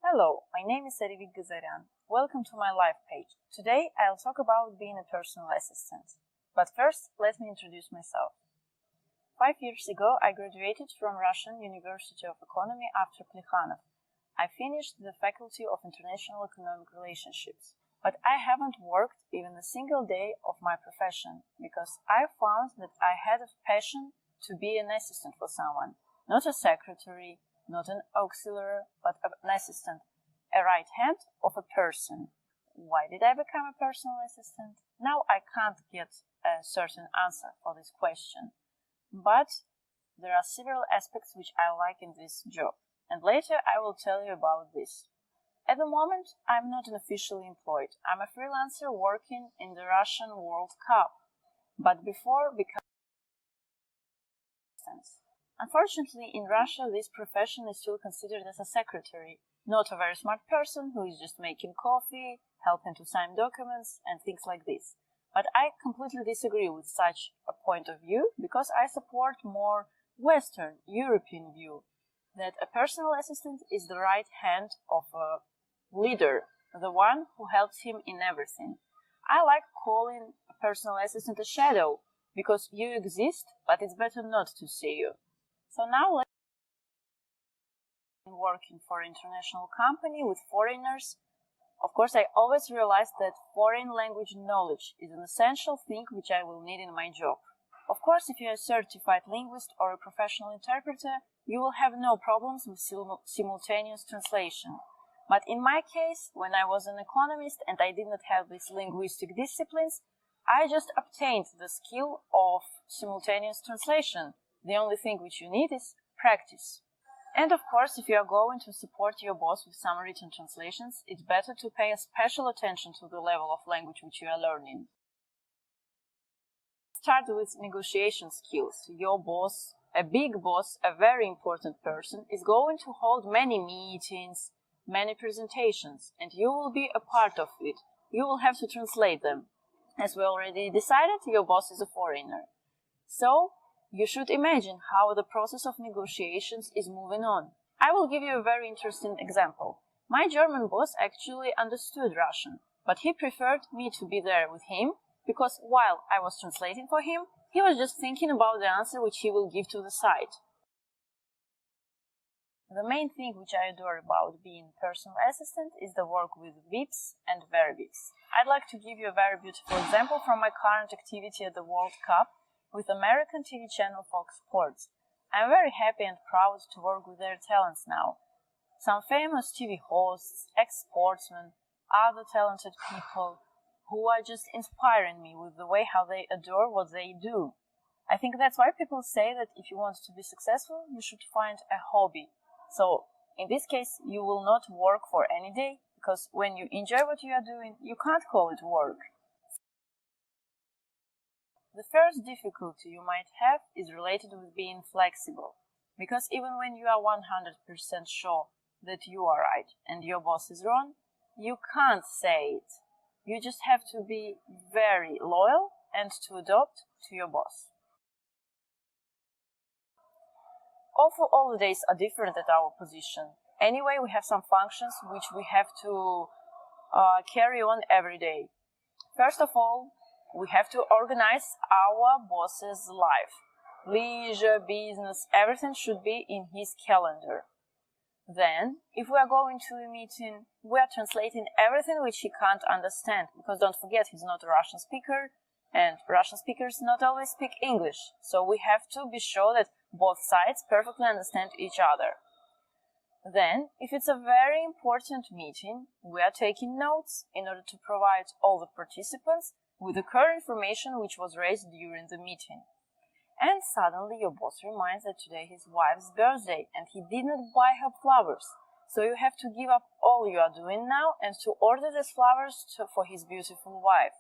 Hello, my name is Arevik Gazarian. Welcome to my LifePage. Today I'll talk about being a personal assistant. But first, let me introduce myself. 5 years ago, I graduated from Russian University of Economy after Plekhanov. I finished the Faculty of International Economic Relationships. But I haven't worked even a single day of my profession because I found that I had a passion to be an assistant for someone. Not a secretary, not an auxiliary, but an assistant, a right hand of a person. Why did I become a personal assistant? Now I can't get a certain answer for this question, but there are several aspects which I like in this job, and later I will tell you about this. At the moment, I'm not officially employed. I'm a freelancer working in the Russian World Cup, but before becoming Unfortunately, in Russia, this profession is still considered as a secretary, not a very smart person who is just making coffee, helping to sign documents, and things like this. But I completely disagree with such a point of view because I support more Western European view that a personal assistant is the right hand of a leader, the one who helps him in everything. I like calling a personal assistant a shadow because you exist, but it's better not to see you. So now let's working for an international company with foreigners. Of course, I always realized that foreign language knowledge is an essential thing which I will need in my job. Of course, if you're a certified linguist or a professional interpreter, you will have no problems with simultaneous translation. But in my case, when I was an economist and I did not have these linguistic disciplines, I just obtained the skill of simultaneous translation. The only thing which you need is practice. And of course, if you are going to support your boss with some written translations, it's better to pay a special attention to the level of language which you are learning. Start with negotiation skills. Your boss, a big boss, a very important person, is going to hold many meetings, many presentations, and you will be a part of it. You will have to translate them. As we already decided, your boss is a foreigner. So, you should imagine how the process of negotiations is moving on. I will give you a very interesting example. My German boss actually understood Russian, but he preferred me to be there with him because while I was translating for him, he was just thinking about the answer which he will give to the site. The main thing which I adore about being personal assistant is the work with VIPs and VERVIPs. I'd like to give you a very beautiful example from my current activity at the World Cup with American TV channel Fox Sports. I'm very happy and proud to work with their talents now. Some famous TV hosts, ex-sportsmen, other talented people who are just inspiring me with the way how they adore what they do. I think that's why people say that if you want to be successful, you should find a hobby. So, in this case, you will not work for any day, because when you enjoy what you are doing, you can't call it work. The first difficulty you might have is related with being flexible, because even when you are 100% sure that you are right and your boss is wrong, you can't say it. You just have to be very loyal and to adopt to your boss. Also, all the days are different at our position. Anyway, we have some functions which we have to carry on every day. First of all, we have to organize our boss's life. Leisure, business, everything should be in his calendar. Then, if we are going to a meeting, we are translating everything which he can't understand, because don't forget, he's not a Russian speaker, and Russian speakers not always speak English, so we have to be sure that both sides perfectly understand each other. Then, if it's a very important meeting, we are taking notes in order to provide all the participants with the current information which was raised during the meeting. And suddenly your boss reminds that today is his wife's birthday and he did not buy her flowers. So you have to give up all you are doing now and to order these flowers for his beautiful wife.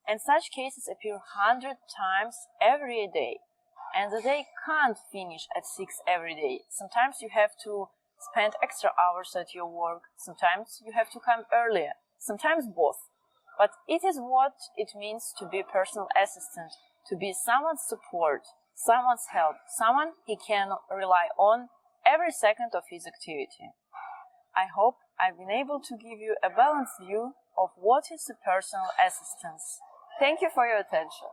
And such cases appear 100 times every day. And the day can't finish at 6 every day. Sometimes you have to spend extra hours at your work. Sometimes you have to come earlier. Sometimes both. But it is what it means to be a personal assistant, to be someone's support, someone's help, someone he can rely on every second of his activity. I hope I've been able to give you a balanced view of what is a personal assistance. Thank you for your attention.